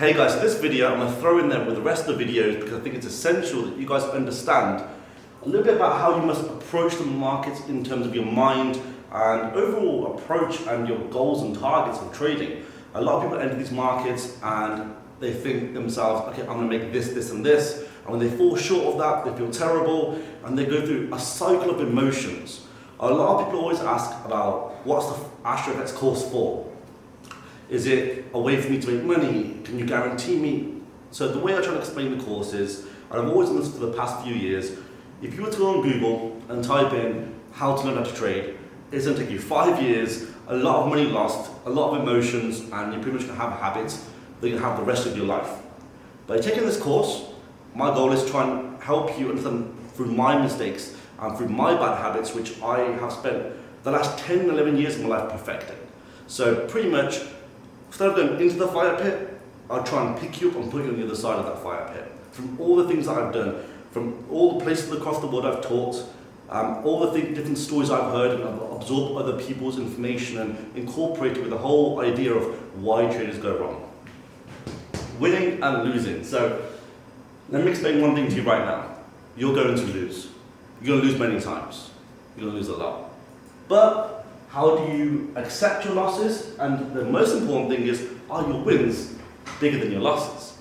Hey guys, so this video I'm going to throw in there with the rest of the videos because I think it's essential that you guys understand a little bit about how you must approach the markets in terms of your mind and overall approach and your goals and targets of trading. A lot of people enter these markets and they think themselves, okay, I'm going to make this, this and this, and when they fall short of that, they feel terrible and they go through a cycle of emotions. A lot of people always ask about what's the AstroFX course for? Is it a way for me to make money? Can you guarantee me? So the way I try to explain the course is, and I've always done this for the past few years, if you were to go on Google and type in how to learn how to trade, it's going to take you 5 years, a lot of money lost, a lot of emotions, and you're pretty much going to have habits that you can have the rest of your life. By taking this course, my goal is to try and help you understand through my mistakes and through my bad habits, which I have spent the last 10, 11 years of my life perfecting. So pretty much, instead of going into the fire pit, I'll try and pick you up and put you on the other side of that fire pit. From all the things that I've done, from all the places across the world I've taught, all the different stories I've heard, and I've absorbed other people's information and incorporated with the whole idea of why traders go wrong. Winning and losing. So let me explain one thing to you right now. You're going to lose. You're going to lose many times. You're going to lose a lot. But how do you accept your losses? And the most important thing is, are your wins bigger than your losses?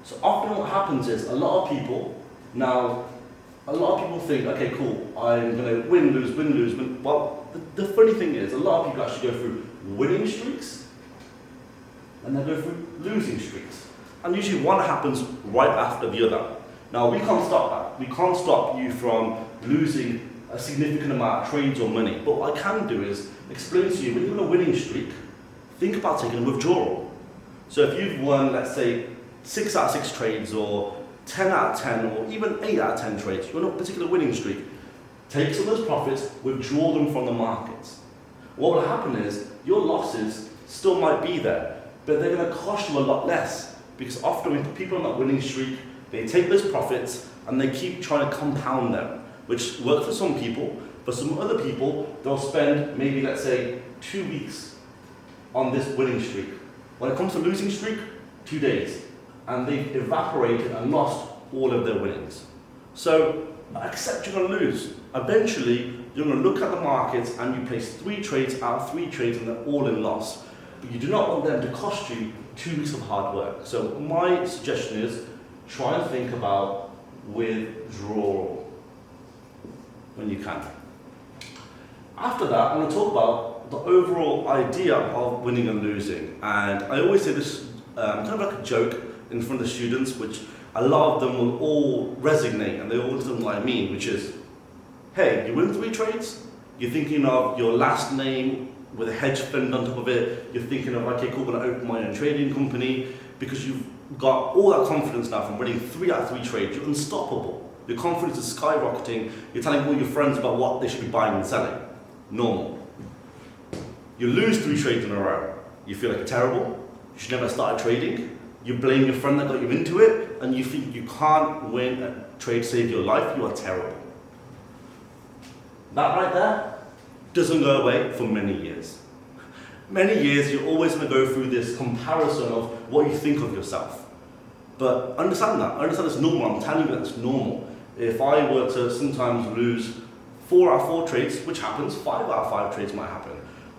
So often what happens is a lot of people think, okay, cool, I'm going to win, lose, win, lose, win. Well, the funny thing is, a lot of people actually go through winning streaks and they go through losing streaks. And usually one happens right after the other. Now, we can't stop that. We can't stop you from losing a significant amount of trades or money. But what I can do is explain to you, when you're on a winning streak, think about taking a withdrawal. So if you've won, let's say, 6 out of 6 trades, or 10 out of 10, or even 8 out of 10 trades, you're on a particular winning streak, take some of those profits, withdraw them from the markets. What will happen is, your losses still might be there, but they're going to cost you a lot less. Because often when people on that winning streak, they take those profits and they keep trying to compound them, which works for some people. For some other people, they'll spend maybe, let's say, 2 weeks on this winning streak. When it comes to losing streak, 2 days. And they've evaporated and lost all of their winnings. So accept you're going to lose. Eventually, you're going to look at the markets and you place 3 trades out of 3 trades and they're all in loss. But you do not want them to cost you 2 weeks of hard work. So my suggestion is, try and think about withdrawal when you can. After that, I'm going to talk about the overall idea of winning and losing. And I always say this kind of like a joke in front of the students, which a lot of them will all resonate and they all understand what I mean, which is, hey, you win 3 trades, you're thinking of your last name with a hedge fund on top of it, you're thinking of, okay, cool, I'm going to open my own trading company, because you've got all that confidence now from winning 3 out of 3 trades. You're unstoppable. Your confidence is skyrocketing. You're telling all your friends about what they should be buying and selling. Normal. You lose 3 trades in a row. You feel like you're terrible. You should never have started trading. You blame your friend that got you into it, and you think you can't win a trade, save your life. You are terrible. That right there doesn't go away for many years. Many years, you're always going to go through this comparison of what you think of yourself. But understand that. Understand it's normal. I'm telling you that's normal. If I were to sometimes lose 4 out of 4 trades, which happens, 5 out of 5 trades might happen,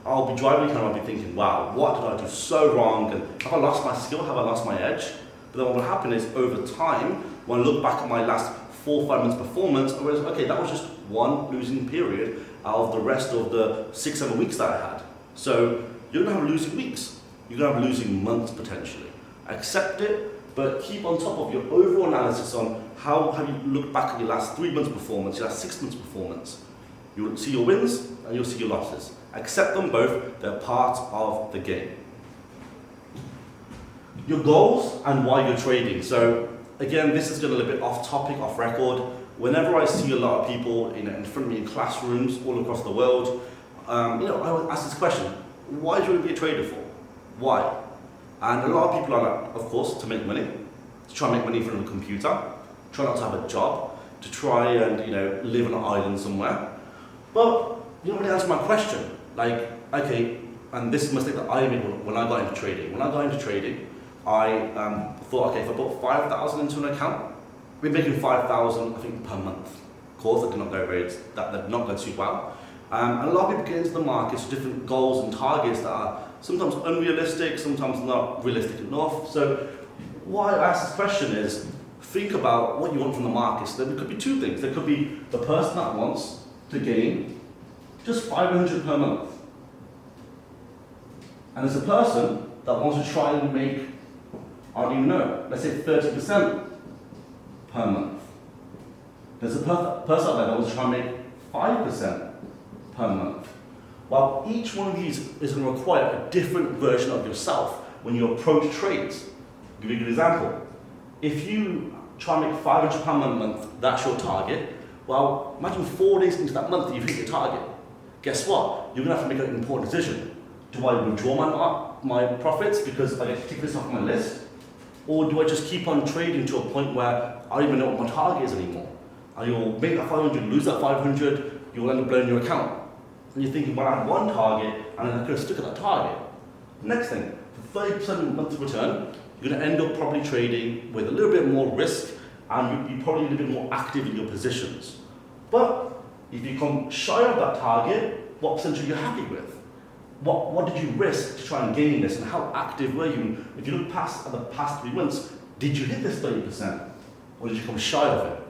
I'll be driving the car and I'll be thinking, wow, what did I do so wrong? And have I lost my skill? Have I lost my edge? But then what will happen is, over time, when I look back at my last 4 or 5 months performance, I realize, okay, that was just one losing period out of the rest of the 6, 7 weeks that I had. So you're going to have losing weeks. You're going to have losing months potentially. Accept it, but keep on top of your overall analysis on how have you looked back at your last 3 months performance, your last 6 months performance. You'll see your wins and you'll see your losses. Accept them both, they're part of the game. Your goals and why you're trading. So again, this is going a little bit off topic, off record. Whenever I see a lot of people in front of me in classrooms all across the world, I would ask this question: why do you want to be a trader for? Why? And a lot of people are like, of course, to make money, to try and make money in front of a computer, try not to have a job, to try and live on an island somewhere. But you don't really answer my question. Like, okay, and this is a mistake that I made when I got into trading. When I got into trading, I thought, okay, if I put 5,000 into an account, we're making 5,000, I think, per month. Of course, that did not go too well. And a lot of people get into the markets with different goals and targets that are sometimes unrealistic, sometimes not realistic enough. So why I ask this question is, think about what you want from the markets. There could be two things. There could be the person that wants to gain just 500 per month. And there's a person that wants to try and make, I don't even know, let's say 30% per month. There's a person out there that wants to try and make 5% per month. Well, each one of these is going to require a different version of yourself when you approach trades. I'll give you a good example. If you try and make £500 a month, that's your target. Well, imagine 4 days into that month you've hit your target. Guess what? You're going to have to make an important decision. Do I withdraw my profits because I get to tick this off my list? Or do I just keep on trading to a point where I don't even know what my target is anymore? And you'll make that 500, lose that 500, you'll end up blowing your account. And you're thinking, well, I had one target and I could have stuck at that target. Next thing, for 30% monthly return, you're going to end up probably trading with a little bit more risk and you're probably a little bit more active in your positions. But if you come shy of that target, what percentage are you happy with? What did you risk to try and gain this, and how active were you? If you look past at the past 3 months, did you hit this 30%? Or did you come shy of it?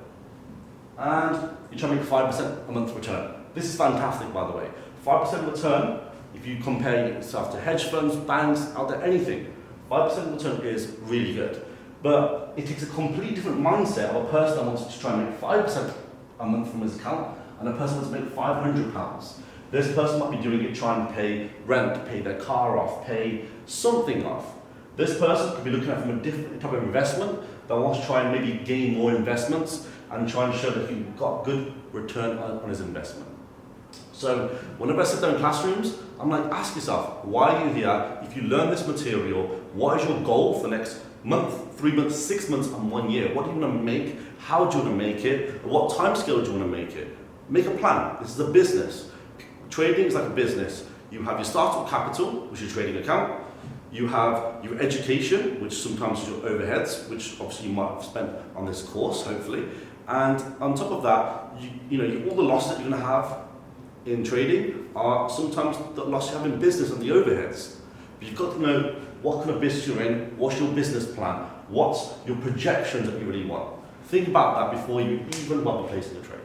And you try to make 5% a month return. This is fantastic, by the way. 5% return, if you compare yourself to hedge funds, banks, out there, anything, 5% return is really good. But it takes a completely different mindset of a person that wants to try and make 5% a month from his account, and a person wants to make £500. This person might be doing it trying to pay rent, pay their car off, pay something off. This person could be looking at it from a different type of investment that wants to try and maybe gain more investments and try and show that he's got good return on his investment. So whenever I sit down in classrooms, I'm like, ask yourself, why are you here? If you learn this material, what is your goal for the next month, 3 months, 6 months, and 1 year? What do you want to make? How do you want to make it? What time scale do you want to make it? Make a plan. This is a business. Trading is like a business. You have your startup capital, which is your trading account. You have your education, which sometimes is your overheads, which obviously you might have spent on this course, hopefully. And on top of that, all the loss that you're going to have in trading are sometimes the loss you have in business and the overheads. But you've got to know what kind of business you're in, what's your business plan, what's your projections that you really want. Think about that before you even bother placing a trade.